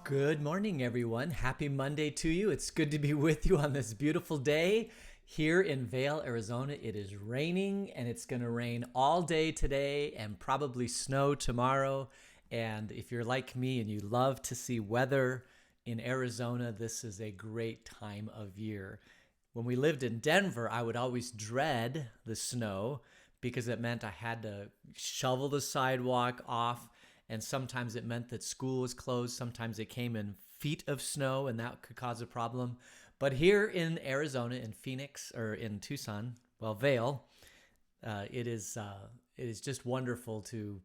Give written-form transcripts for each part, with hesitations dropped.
Good morning, everyone. Happy Monday to you. It's good to be with you on this beautiful day here in Vail, Arizona. It is raining and it's going to rain all day today and probably snow tomorrow. And if you're like me and you love to see weather in Arizona, this is a great time of year. When we lived in Denver, I would always dread the snow because it meant I had to shovel the sidewalk off, and sometimes it meant that school was closed. Sometimes it came in feet of snow, and that could cause a problem. But here in Arizona, in Phoenix, or in Tucson, well, Vail, it is just wonderful to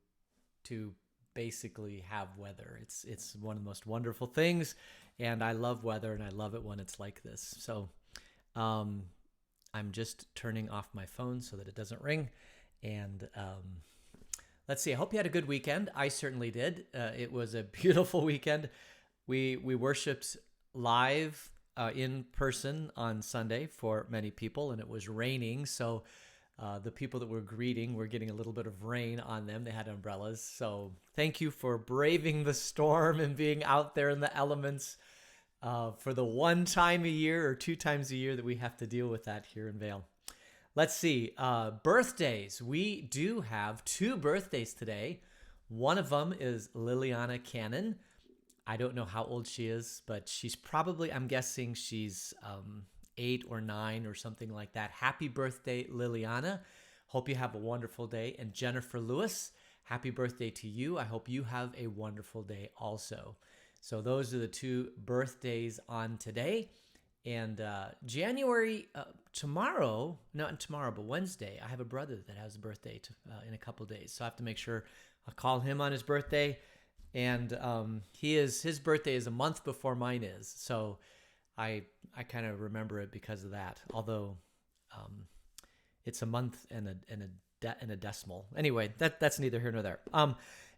basically have weather. It's one of the most wonderful things, and I love weather, and I love it when it's like this. So I'm just turning off my phone so that it doesn't ring, and let's see. I hope you had a good weekend. I certainly did. It was a beautiful weekend. We worshipped live in person on Sunday for many people, and it was raining. So the people that we're greeting were getting a little bit of rain on them. They had umbrellas. So thank you for braving the storm and being out there in the elements for the one time a year or two times a year that we have to deal with that here in Vail. Let's see. Birthdays. We do have two birthdays today. One of them is Liliana Cannon. I don't know how old she is, but she's probably, I'm guessing she's 8 or 9 or something like that. Happy birthday, Liliana. Hope you have a wonderful day. And Jennifer Lewis, happy birthday to you. I hope you have a wonderful day also. So those are the two birthdays on today. And January, tomorrow, not tomorrow, but Wednesday, I have a brother that has a birthday in a couple days. So I have to make sure I call him on his birthday. And his birthday is a month before mine is. So I kind of remember it because of that. Although it's a month and a decimal. Anyway, that's neither here nor there.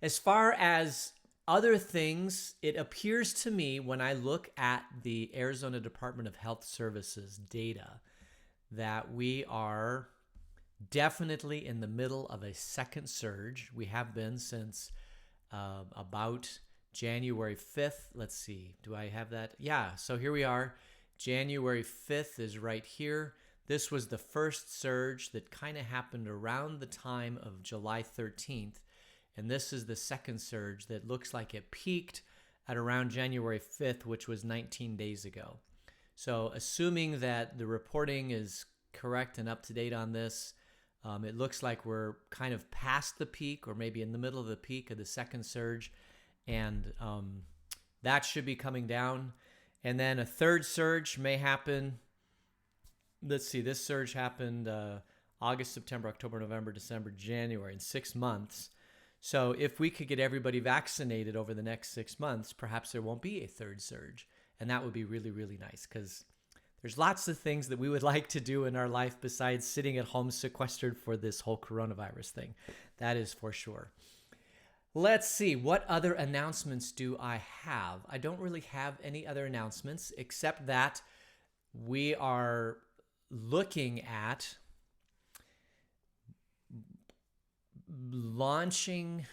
As far as other things, it appears to me when I look at the Arizona Department of Health Services data that we are definitely in the middle of a second surge. We have been since about January 5th. Let's see, do I have that? Yeah, so here we are. January 5th is right here. This was the first surge that kind of happened around the time of July 13th. And this is the second surge that looks like it peaked at around January 5th, which was 19 days ago. So assuming that the reporting is correct and up to date on this, it looks like we're kind of past the peak or maybe in the middle of the peak of the second surge. And that should be coming down. And then a third surge may happen. Let's see, this surge happened August, September, October, November, December, January, in 6 months. So if we could get everybody vaccinated over the next 6 months, perhaps there won't be a third surge. And that would be really, really nice because there's lots of things that we would like to do in our life besides sitting at home sequestered for this whole coronavirus thing. That is for sure. Let's see, what other announcements do I have? I don't really have any other announcements except that we are looking at launching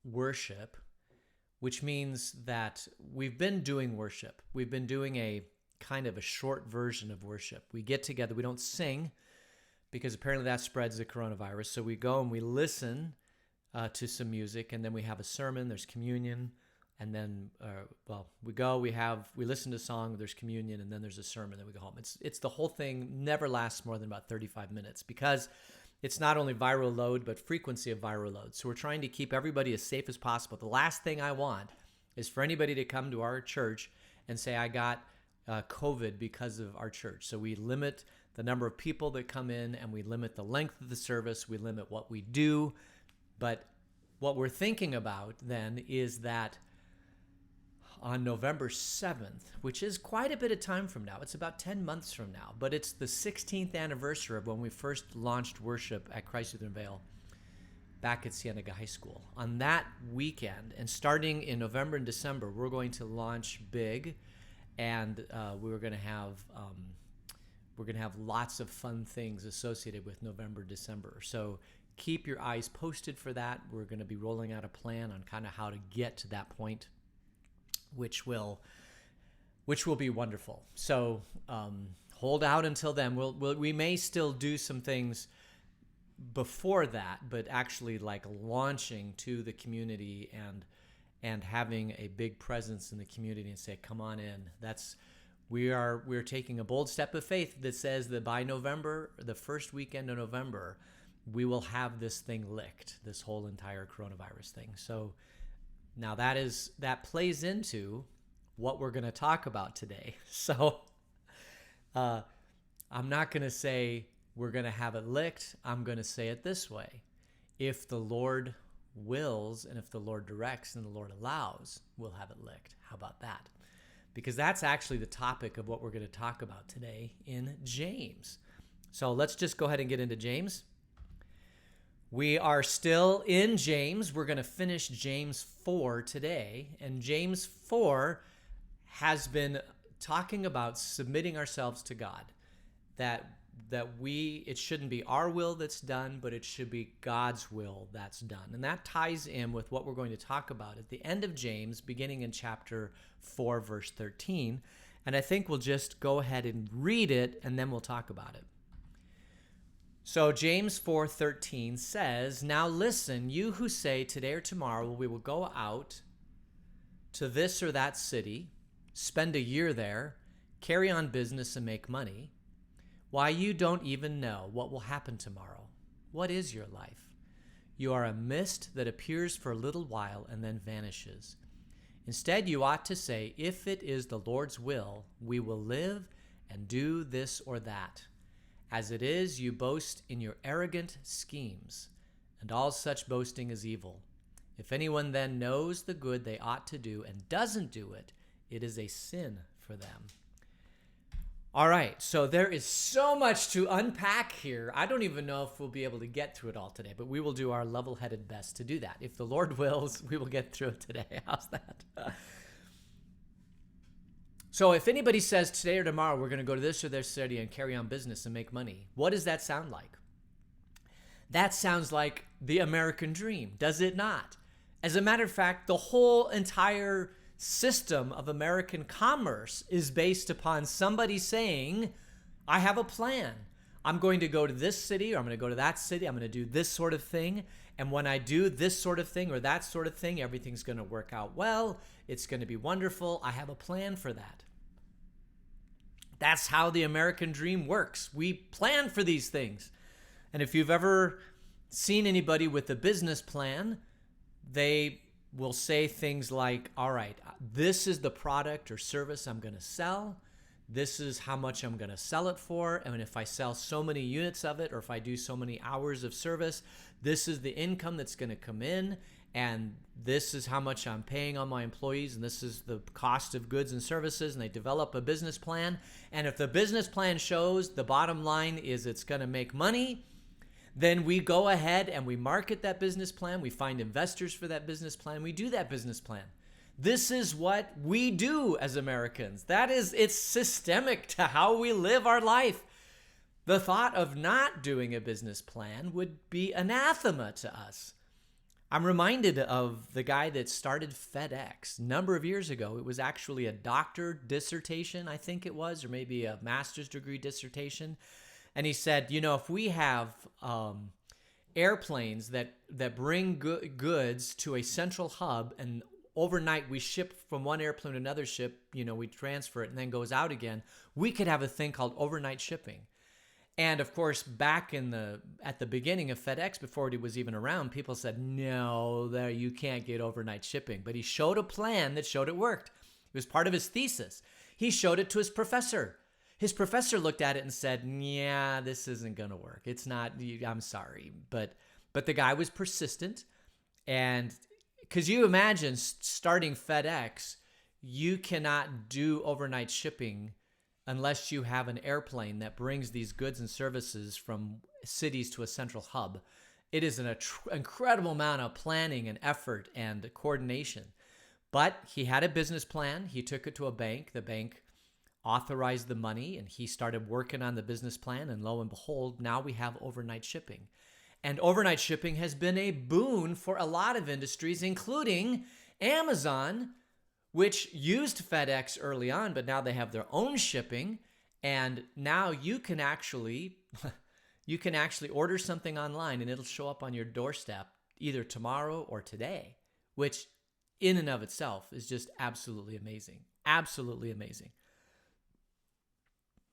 worship, which means that we've been doing worship. We've been doing a kind of a short version of worship. We get together, we don't sing because apparently that spreads the coronavirus. So we go and we listen to some music, and then we have a sermon, there's communion, and then we listen to a song, there's communion, and then there's a sermon, then we go home. It's the whole thing never lasts more than about 35 minutes because it's not only viral load, but frequency of viral load. So we're trying to keep everybody as safe as possible. The last thing I want is for anybody to come to our church and say, I got COVID because of our church. So we limit the number of people that come in, and we limit the length of the service. We limit what we do. But what we're thinking about then is that on November 7th, which is quite a bit of time from now. It's about 10 months from now, but it's the 16th anniversary of when we first launched worship at Christ Lutheran Vail back at Cienega High School. On that weekend, and starting in November and December, we're going to launch big, and we're going to have lots of fun things associated with November, December. So keep your eyes posted for that. We're going to be rolling out a plan on kind of how to get to that point. which will be wonderful. So hold out until then. We may still do some things before that, but actually like launching to the community and having a big presence in the community and say, come on in. We're taking a bold step of faith that says that by November, the first weekend of November, we will have this thing licked, this whole entire coronavirus thing. So now that plays into what we're going to talk about today. So I'm not going to say we're going to have it licked. I'm going to say it this way. If the Lord wills and if the Lord directs and the Lord allows, we'll have it licked. How about that? Because that's actually the topic of what we're going to talk about today in James. So let's just go ahead and get into James. We are still in James. We're going to finish James 4 today. And James 4 has been talking about submitting ourselves to God. It shouldn't be our will that's done, but it should be God's will that's done. And that ties in with what we're going to talk about at the end of James, beginning in chapter 4, verse 13. And I think we'll just go ahead and read it, and then we'll talk about it. So James 4:13 says, "Now listen, you who say today or tomorrow we will go out to this or that city, spend a year there, carry on business and make money. Why, you don't even know what will happen tomorrow. What is your life? You are a mist that appears for a little while and then vanishes. Instead, you ought to say, if it is the Lord's will, we will live and do this or that. As it is, you boast in your arrogant schemes, and all such boasting is evil. If anyone then knows the good they ought to do and doesn't do it, it is a sin for them." All right, so there is so much to unpack here. I don't even know if we'll be able to get through it all today, but we will do our level-headed best to do that. If the Lord wills, we will get through it today. How's that? So if anybody says today or tomorrow we're going to go to this or this city and carry on business and make money, what does that sound like? That sounds like the American dream, does it not? As a matter of fact, the whole entire system of American commerce is based upon somebody saying, I have a plan. I'm going to go to this city, or I'm going to go to that city. I'm going to do this sort of thing. And when I do this sort of thing or that sort of thing, everything's going to work out well. It's going to be wonderful. I have a plan for that. That's how the American dream works. We plan for these things. And if you've ever seen anybody with a business plan, they will say things like, all right, this is the product or service I'm going to sell. This is how much I'm going to sell it for. And if I sell so many units of it, or if I do so many hours of service, this is the income that's going to come in. And this is how much I'm paying on my employees. And this is the cost of goods and services. And they develop a business plan. And if the business plan shows the bottom line is it's going to make money, then we go ahead and we market that business plan. We find investors for that business plan. We do that business plan. This is what we do as Americans. It's systemic to how we live our life. The thought of not doing a business plan would be anathema to us. I'm reminded of the guy that started FedEx a number of years ago. It was actually a doctor dissertation, I think it was, or maybe a master's degree dissertation. And he said, if we have airplanes that bring goods to a central hub, and overnight we ship from one airplane to another ship, we transfer it and then goes out again, we could have a thing called overnight shipping. And of course, back at the beginning of FedEx, before it was even around, people said, no, you can't get overnight shipping. But he showed a plan that showed it worked. It was part of his thesis. He showed it to his professor. His professor looked at it and said, yeah, this isn't going to work. It's not, I'm sorry. But the guy was persistent. And because you imagine starting FedEx, you cannot do overnight shipping unless you have an airplane that brings these goods and services from cities to a central hub. It is an incredible amount of planning and effort and coordination. But he had a business plan. He took it to a bank. The bank authorized the money, and he started working on the business plan, and lo and behold, now we have overnight shipping. And overnight shipping has been a boon for a lot of industries, including Amazon, which used FedEx early on, but now they have their own shipping. And now you can actually order something online and it'll show up on your doorstep either tomorrow or today, which in and of itself is just absolutely amazing. Absolutely amazing.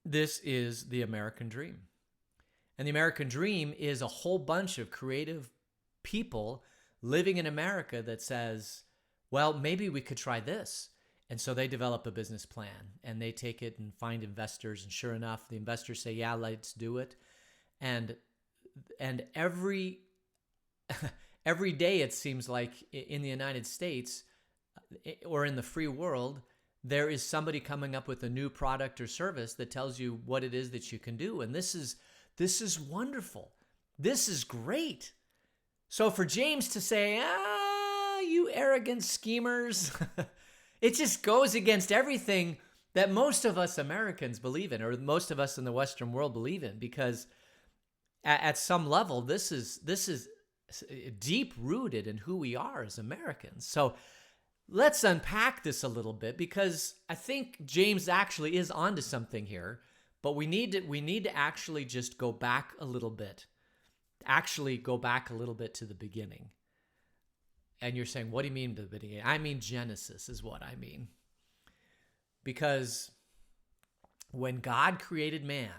This is the American dream. And the American dream is a whole bunch of creative people living in America that says, well, maybe we could try this. And so they develop a business plan and they take it and find investors. And sure enough, the investors say, yeah, let's do it. And every day, it seems like in the United States or in the free world, there is somebody coming up with a new product or service that tells you what it is that you can do. And this is wonderful. This is great. So for James to say, you arrogant schemers, it just goes against everything that most of us Americans believe in, or most of us in the Western world believe in, because at some level, this is deep rooted in who we are as Americans. So let's unpack this a little bit, because I think James actually is onto something here, but we need to actually just go back a little bit. Actually go back a little bit to the beginning. And you're saying, what do you mean by the beginning? I mean Genesis is what I mean. Because when God created man,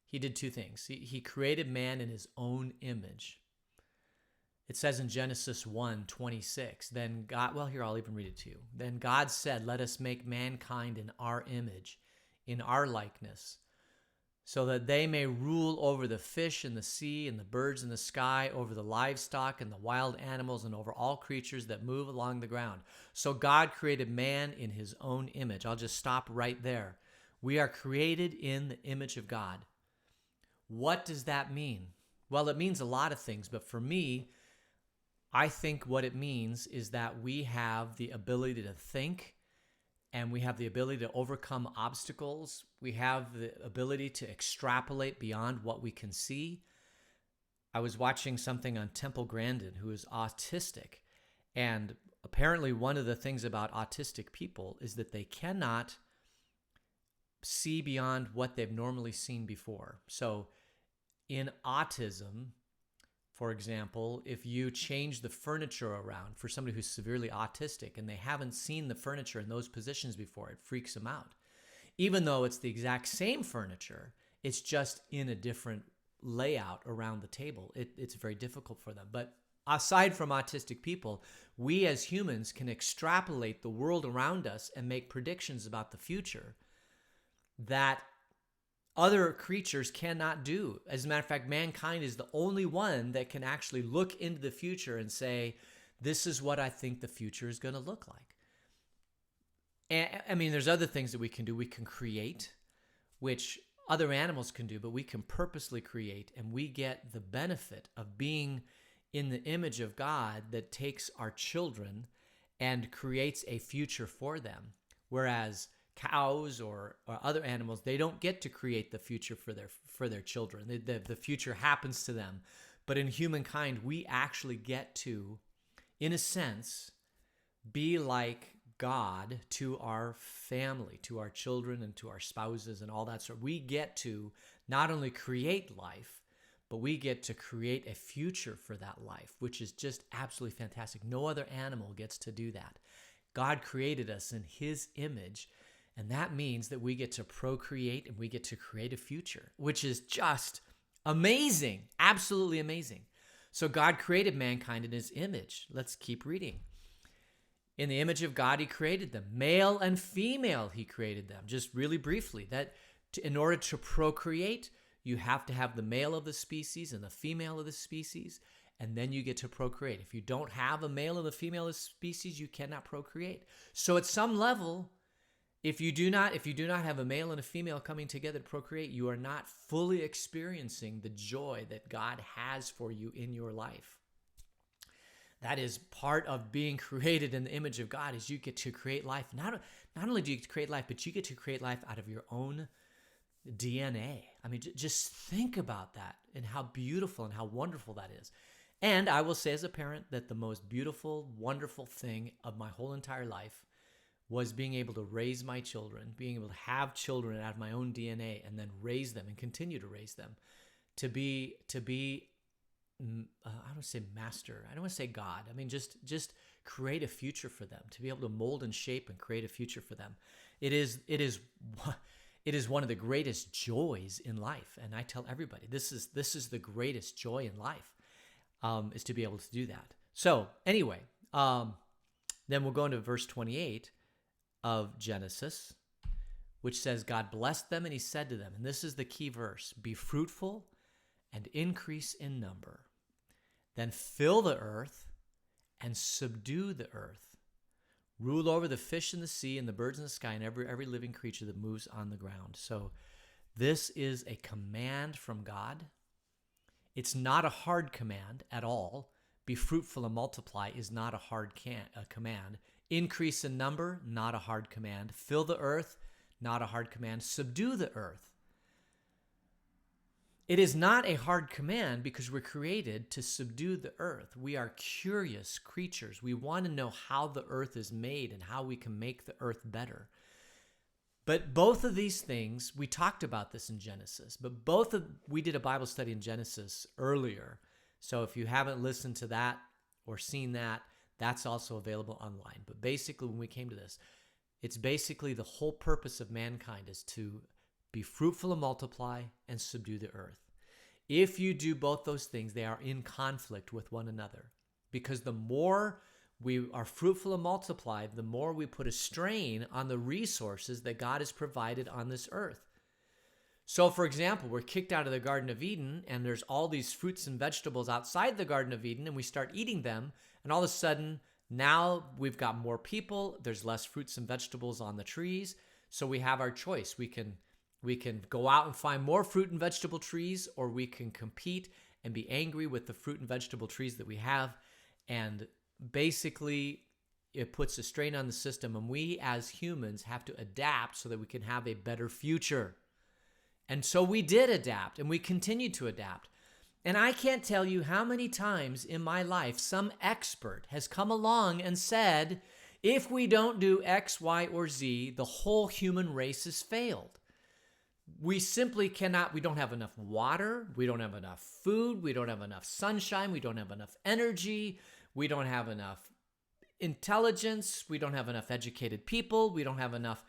he did two things. He created man in his own image. It says in Genesis 1:26, then God, well, here, I'll even read it to you. Then God said, let us make mankind in our image, in our likeness, so that they may rule over the fish in the sea and the birds in the sky, over the livestock and the wild animals, and over all creatures that move along the ground. So God created man in his own image. I'll just stop right there. We are created in the image of God. What does that mean? Well, it means a lot of things, but for me, I think what it means is that we have the ability to think, and we have the ability to overcome obstacles. We have the ability to extrapolate beyond what we can see. I was watching something on Temple Grandin, who is autistic. And apparently one of the things about autistic people is that they cannot see beyond what they've normally seen before. So in autism, for example, if you change the furniture around for somebody who's severely autistic and they haven't seen the furniture in those positions before, it freaks them out. Even though it's the exact same furniture, it's just in a different layout around the table. It's very difficult for them. But aside from autistic people, we as humans can extrapolate the world around us and make predictions about the future that other creatures cannot do. As a matter of fact, mankind is the only one that can actually look into the future and say, this is what I think the future is going to look like. And I mean, there's other things that we can do. We can create, which other animals can do, but we can purposely create, and we get the benefit of being in the image of God that takes our children and creates a future for them. Whereas cows or other animals, they don't get to create the future for their children. The future happens to them. But in humankind, we actually get to, in a sense, be like God to our family, to our children and to our spouses and all that sort. We get to not only create life, but we get to create a future for that life, which is just absolutely fantastic. No other animal gets to do that. God created us in his image. And that means that we get to procreate and we get to create a future, which is just amazing, absolutely amazing. So God created mankind in his image. Let's keep reading. In the image of God, he created them. Male and female, he created them. Just really briefly, that in order to procreate, you have to have the male of the species and the female of the species, and then you get to procreate. If you don't have a male and a female of the species, you cannot procreate. So at some level, if you do not have a male and a female coming together to procreate, you are not fully experiencing the joy that God has for you in your life. That is part of being created in the image of God, is you get to create life. Not only do you get to create life, but you get to create life out of your own DNA. I mean, just think about that and how beautiful and how wonderful that is. And I will say as a parent that the most beautiful, wonderful thing of my whole entire life was being able to raise my children, being able to have children out of my own DNA and then raise them and continue to raise them to be I don't want to say master. I don't want to say God. I mean, just create a future for them, to be able to mold and shape and create a future for them. It is one of the greatest joys in life. And I tell everybody, this is the greatest joy in life, is to be able to do that. So anyway, then we'll go into verse 28 of Genesis, which says, God blessed them and he said to them, and this is the key verse, be fruitful and increase in number. Then fill the earth and subdue the earth. Rule over the fish in the sea and the birds in the sky and every living creature that moves on the ground. So this is a command from God. It's not a hard command at all. Be fruitful and multiply is not a hard command. Increase in number, not a hard command. Fill the earth, not a hard command. Subdue the earth. It is not a hard command because we're created to subdue the earth. We are curious creatures. We want to know how the earth is made and how we can make the earth better. But both of these things, we talked about this in Genesis, but we did a Bible study in Genesis earlier. So if you haven't listened to that or seen that, that's also available online. But basically, when we came to this, it's basically the whole purpose of mankind is to be fruitful and multiply and subdue the earth. If you do both those things, they are in conflict with one another. Because the more we are fruitful and multiply, the more we put a strain on the resources that God has provided on this earth. So, for example, we're kicked out of the Garden of Eden, and there's all these fruits and vegetables outside the Garden of Eden, and we start eating them, and all of a sudden, now we've got more people, there's less fruits and vegetables on the trees, so we have our choice. We can go out and find more fruit and vegetable trees, or we can compete and be angry with the fruit and vegetable trees that we have. And basically, it puts a strain on the system, and we as humans have to adapt so that we can have a better future. And so we did adapt, and we continue to adapt. And I can't tell you how many times in my life some expert has come along and said, if we don't do X, Y, or Z, the whole human race has failed. We simply cannot, we don't have enough water, we don't have enough food, we don't have enough sunshine, we don't have enough energy, we don't have enough intelligence, we don't have enough educated people, we don't have enough,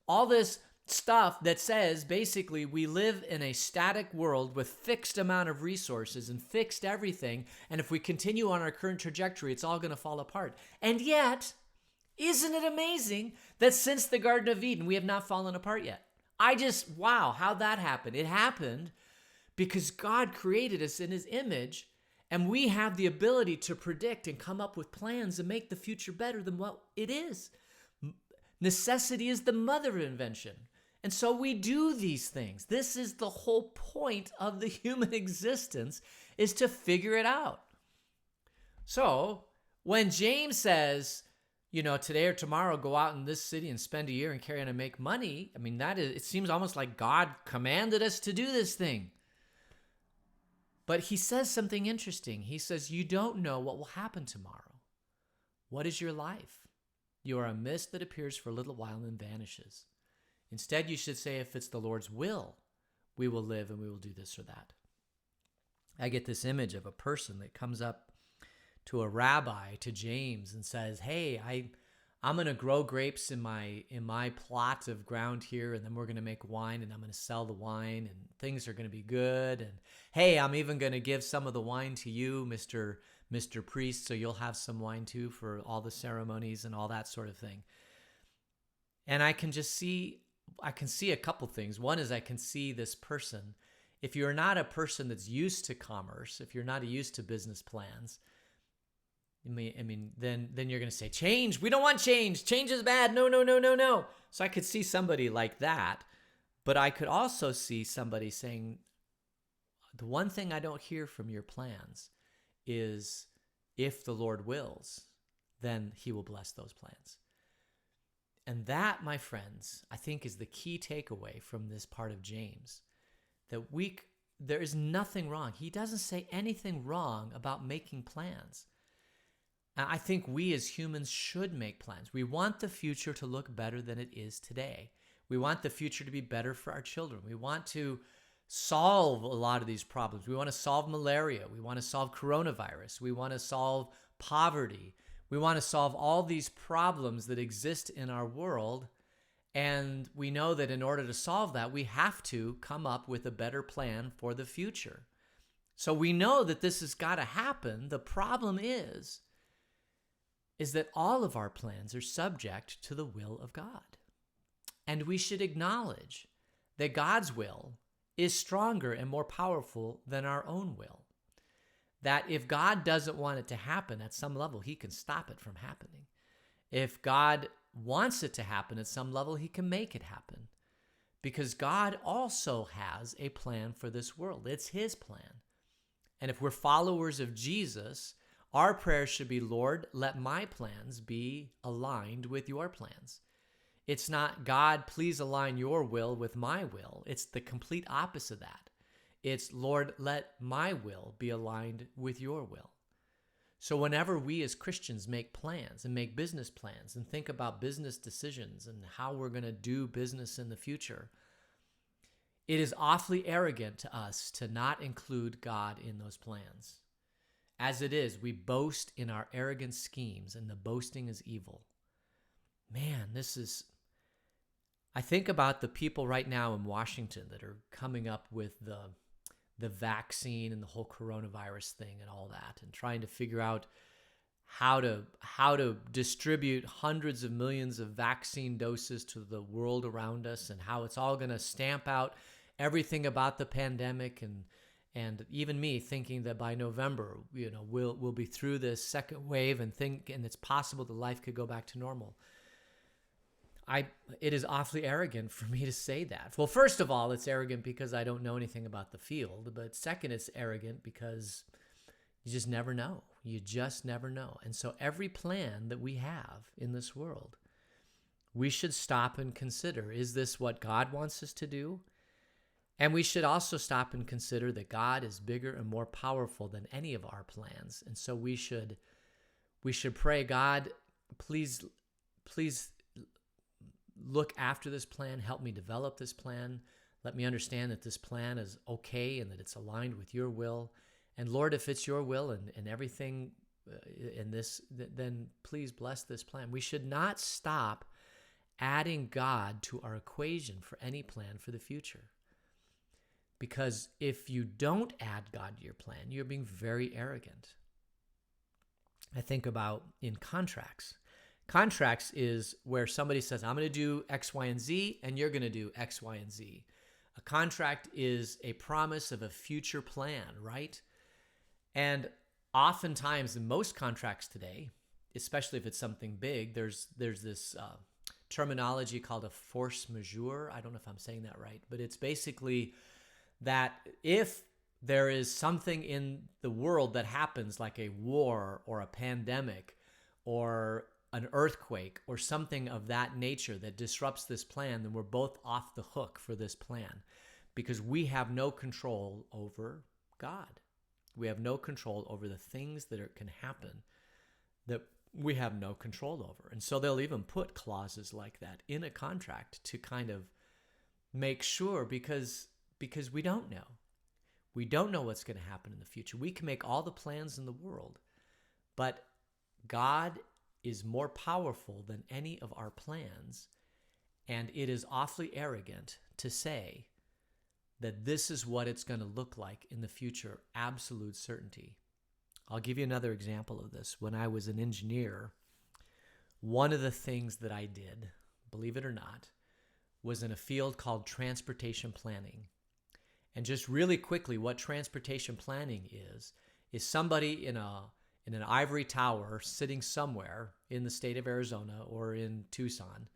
all this stuff that says basically we live in a static world with fixed amount of resources and fixed everything, and if we continue on our current trajectory, it's all going to fall apart. And yet, isn't it amazing that since the Garden of Eden, we have not fallen apart yet? Wow, how'd that happen? It happened because God created us in his image, and we have the ability to predict and come up with plans and make the future better than what it is. Necessity is the mother of invention. And so we do these things. This is the whole point of the human existence, is to figure it out. So when James says, today or tomorrow, go out in this city and spend a year and carry on and make money. I mean, it seems almost like God commanded us to do this thing. But he says something interesting. He says, you don't know what will happen tomorrow. What is your life? You are a mist that appears for a little while and then vanishes. Instead, you should say, if it's the Lord's will, we will live and we will do this or that. I get this image of a person that comes up to a rabbi, to James, and says, hey, I'm going to grow grapes in my plot of ground here, and then we're going to make wine, and I'm going to sell the wine, and things are going to be good. And hey, I'm even going to give some of the wine to you, Mr. Priest, so you'll have some wine too for all the ceremonies and all that sort of thing. And I can see a couple things. One is I can see this person, if you're not a person that's used to commerce, if you're not used to business plans, then you're going to say, change. We don't want change. Change is bad. No, no, no, no, no. So I could see somebody like that, but I could also see somebody saying, the one thing I don't hear from your plans is if the Lord wills, then he will bless those plans. And that, my friends, I think is the key takeaway from this part of James, that there is nothing wrong. He doesn't say anything wrong about making plans. I think we as humans should make plans. We want the future to look better than it is today. We want the future to be better for our children. We want to solve a lot of these problems. We want to solve malaria. We want to solve coronavirus. We want to solve poverty. We want to solve all these problems that exist in our world. And we know that in order to solve that, we have to come up with a better plan for the future. So we know that this has got to happen. The problem is that all of our plans are subject to the will of God. And we should acknowledge that God's will is stronger and more powerful than our own will. That if God doesn't want it to happen at some level, he can stop it from happening. If God wants it to happen at some level, he can make it happen. Because God also has a plan for this world. It's his plan. And if we're followers of Jesus, our prayer should be, Lord, let my plans be aligned with your plans. It's not, God, please align your will with my will. It's the complete opposite of that. It's, Lord, let my will be aligned with your will. So whenever we as Christians make plans and make business plans and think about business decisions and how we're going to do business in the future, it is awfully arrogant to us to not include God in those plans. As it is, we boast in our arrogant schemes, and the boasting is evil. Man, I think about the people right now in Washington that are coming up with the vaccine and the whole coronavirus thing and all that, and trying to figure out how to distribute hundreds of millions of vaccine doses to the world around us, and how it's all going to stamp out everything about the pandemic, and even me thinking that by November, we'll be through this second wave and it's possible that life could go back to normal. It is awfully arrogant for me to say that. Well, first of all, it's arrogant because I don't know anything about the field. But second, it's arrogant because you just never know. You just never know. And so every plan that we have in this world, we should stop and consider, is this what God wants us to do? And we should also stop and consider that God is bigger and more powerful than any of our plans. And so we should pray, God, please look after this plan. Help me develop this plan. Let me understand that this plan is okay and that it's aligned with your will. And Lord, if it's your will and everything in this, then please bless this plan. We should not stop adding God to our equation for any plan for the future. Because if you don't add God to your plan, you're being very arrogant. I think about in contracts. Contracts is where somebody says, I'm going to do X, Y, and Z, and you're going to do X, Y, and Z. A contract is a promise of a future plan, right? And oftentimes in most contracts today, especially if it's something big, there's this terminology called a force majeure. I don't know if I'm saying that right, but it's basically that if there is something in the world that happens, like a war or a pandemic or an earthquake or something of that nature that disrupts this plan, then we're both off the hook for this plan because we have no control over God. We have no control over the things that can happen that we have no control over. And so they'll even put clauses like that in a contract to kind of make sure because we don't know. We don't know what's going to happen in the future. We can make all the plans in the world, but God is more powerful than any of our plans, and it is awfully arrogant to say that this is what it's going to look like in the future, absolute certainty. I'll give you another example of this. When I was an engineer, one of the things that I did, believe it or not, was in a field called transportation planning. And just really quickly, what transportation planning is somebody in an ivory tower sitting somewhere in the state of Arizona or in Tucson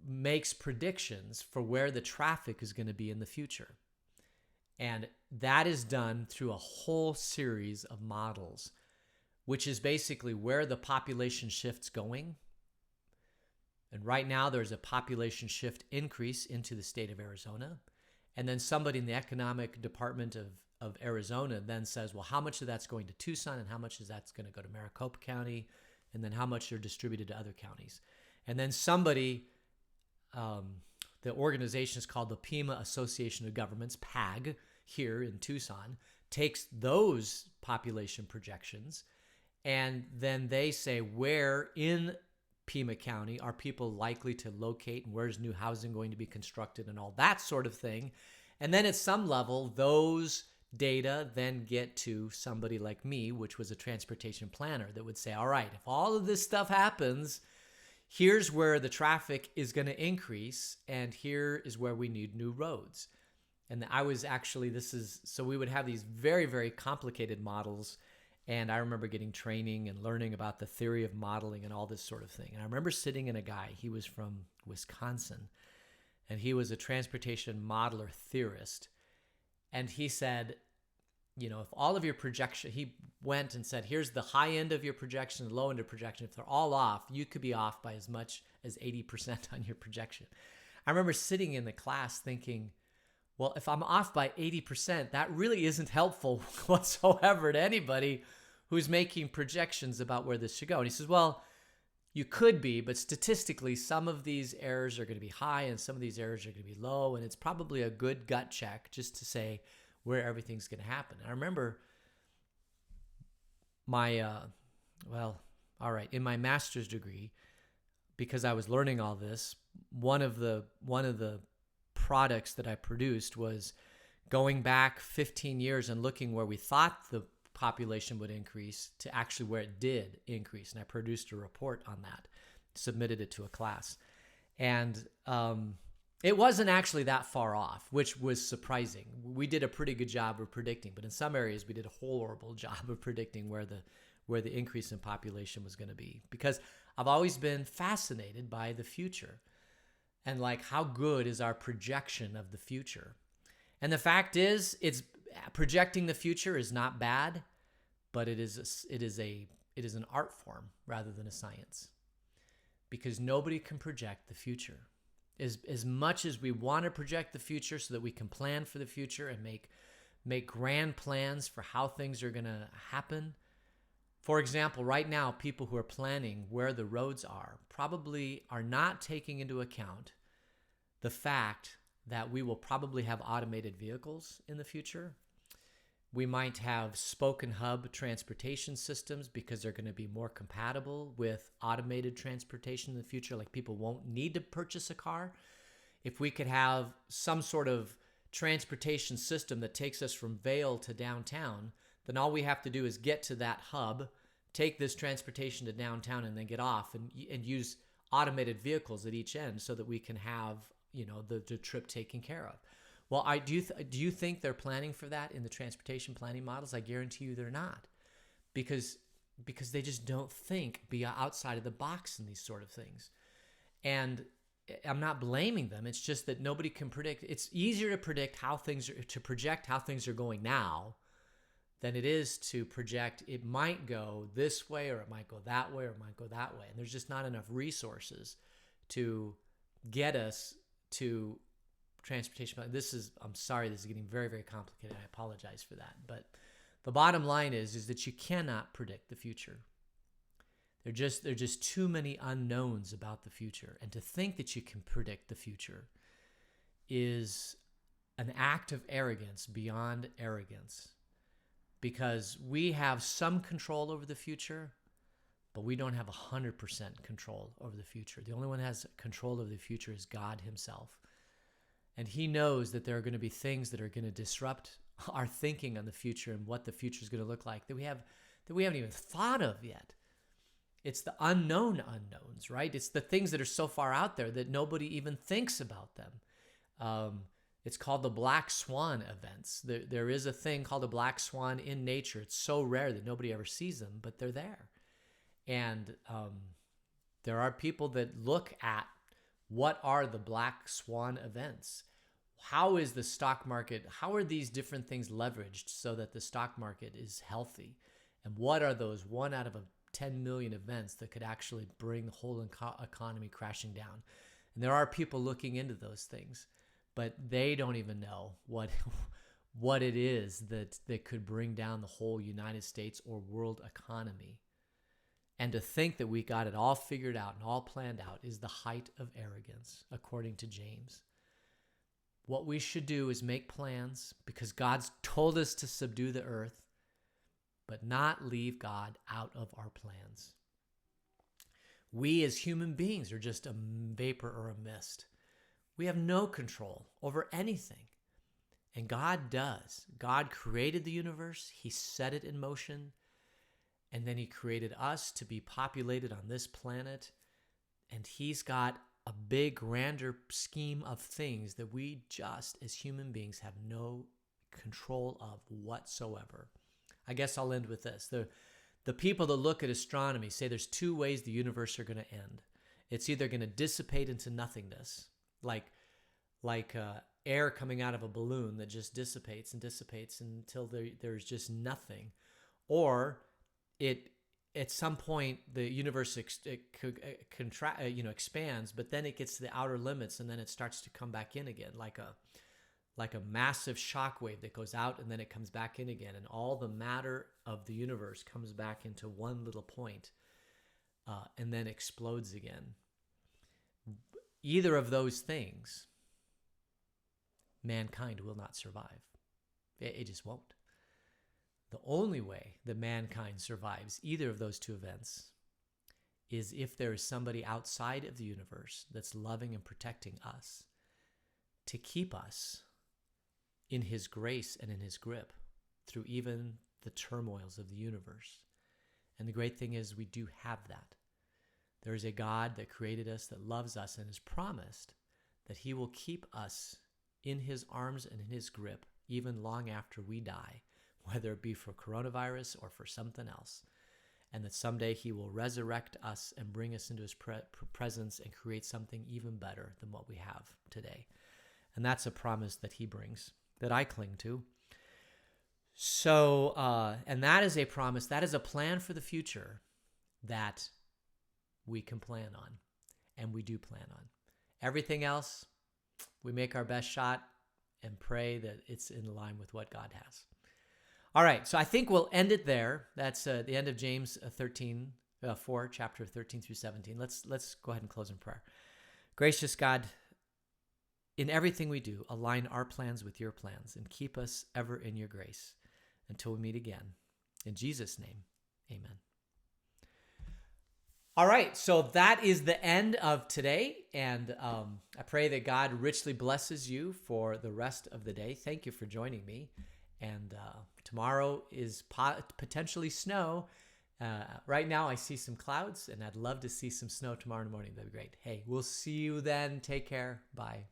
makes predictions for where the traffic is going to be in the future. And that is done through a whole series of models, which is basically where the population shift's going. And right now there's a population shift increase into the state of Arizona. And then somebody in the economic department of Arizona then says, well, how much of that's going to Tucson and how much of that's going to go to Maricopa County, and then how much are distributed to other counties. And then somebody, the organization is called the Pima Association of Governments, PAG, here in Tucson, takes those population projections, and then they say where in Pima County are people likely to locate, and where's new housing going to be constructed and all that sort of thing. And then at some level, those data then get to somebody like me, which was a transportation planner, that would say, all right, if all of this stuff happens, here's where the traffic is going to increase, and here is where we need new roads. And I was actually, so we would have these very, very complicated models. And I remember getting training and learning about the theory of modeling and all this sort of thing. And I remember sitting in a guy, he was from Wisconsin, and he was a transportation modeler theorist. And he said, you know, if all of your projection, he went and said, here's the high end of your projection, low end of projection. If they're all off, you could be off by as much as 80% on your projection. I remember sitting in the class thinking, well, if I'm off by 80%, that really isn't helpful whatsoever to anybody who's making projections about where this should go. And he says, well, you could be, but statistically, some of these errors are going to be high and some of these errors are going to be low. And it's probably a good gut check just to say where everything's going to happen. And I remember in my master's degree, because I was learning all this, one of the products that I produced was going back 15 years and looking where we thought the population would increase to actually where it did increase. And I produced a report on that, submitted it to a class. And it wasn't actually that far off, which was surprising. We did a pretty good job of predicting, but in some areas we did a horrible job of predicting where the increase in population was going to be. Because I've always been fascinated by the future. And like, how good is our projection of the future? And the fact is, projecting the future is not bad, but it is an art form rather than a science, because nobody can project the future. As much as we want to project the future so that we can plan for the future and make grand plans for how things are going to happen. For example, right now, people who are planning where the roads are probably are not taking into account the fact that we will probably have automated vehicles in the future. We might have spoke and hub transportation systems because they're going to be more compatible with automated transportation in the future. Like, people won't need to purchase a car. If we could have some sort of transportation system that takes us from Vail to downtown, then all we have to do is get to that hub, take this transportation to downtown, and then get off and use automated vehicles at each end so that we can have, you know, the trip taken care of. Well, do you think they're planning for that in the transportation planning models? I guarantee you they're not, because they just don't think outside of the box in these sort of things. And I'm not blaming them. It's just that nobody can predict. It's easier to project how things are going now than it is to project it might go this way, or it might go that way, or it might go that way. And there's just not enough resources to get us to transportation. I'm sorry, this is getting very, very complicated. I apologize for that. But the bottom line is that you cannot predict the future. There are just too many unknowns about the future. And to think that you can predict the future is an act of arrogance beyond arrogance, because we have some control over the future, but we don't have 100% control over the future. The only one that has control over the future is God himself. And he knows that there are going to be things that are going to disrupt our thinking on the future and what the future is going to look like that we haven't even thought of yet. It's the unknown unknowns, right? It's the things that are so far out there that nobody even thinks about them. It's called the black swan events. There is a thing called a black swan in nature. It's so rare that nobody ever sees them, but they're there. And there are people that look at what are the black swan events. How is the stock market? How are these different things leveraged so that the stock market is healthy? And what are those 1 out of 10 million events that could actually bring the whole economy crashing down? And there are people looking into those things. but they don't even know what it is that could bring down the whole United States or world economy. And to think that we got it all figured out and all planned out is the height of arrogance, according to James. What we should do is make plans because God's told us to subdue the earth, but not leave God out of our plans. We as human beings are just a vapor or a mist. We have no control over anything. And God does. God created the universe. He set it in motion. And then he created us to be populated on this planet. And he's got a big, grander scheme of things that we just, as human beings, have no control of whatsoever. I guess I'll end with this. The people that look at astronomy say there's two ways the universe are going to end. It's either going to dissipate into nothingness, like air coming out of a balloon that just dissipates and dissipates until there's just nothing, or at some point the universe expands, but then it gets to the outer limits and then it starts to come back in again, like a massive shock wave that goes out and then it comes back in again, and all the matter of the universe comes back into one little point, and then explodes again. Either of those things, mankind will not survive. It just won't. The only way that mankind survives either of those two events is if there is somebody outside of the universe that's loving and protecting us to keep us in his grace and in his grip through even the turmoils of the universe. And the great thing is we do have that. There is a God that created us, that loves us, and has promised that he will keep us in his arms and in his grip even long after we die, whether it be for coronavirus or for something else. And that someday he will resurrect us and bring us into his presence and create something even better than what we have today. And that's a promise that he brings, that I cling to. So, and that is a promise, that is a plan for the future that we can plan on, and we do plan on. Everything else, we make our best shot and pray that it's in line with what God has. All right, so I think we'll end it there. That's the end of James 4, chapter 13 through 17. Let's go ahead and close in prayer. Gracious God, in everything we do, align our plans with your plans and keep us ever in your grace until we meet again. In Jesus' name, amen. All right, so that is the end of today, and I pray that God richly blesses you for the rest of the day. Thank you for joining me, and tomorrow is potentially snow. Right now I see some clouds, and I'd love to see some snow tomorrow morning. That'd be great. Hey, we'll see you then. Take care. Bye.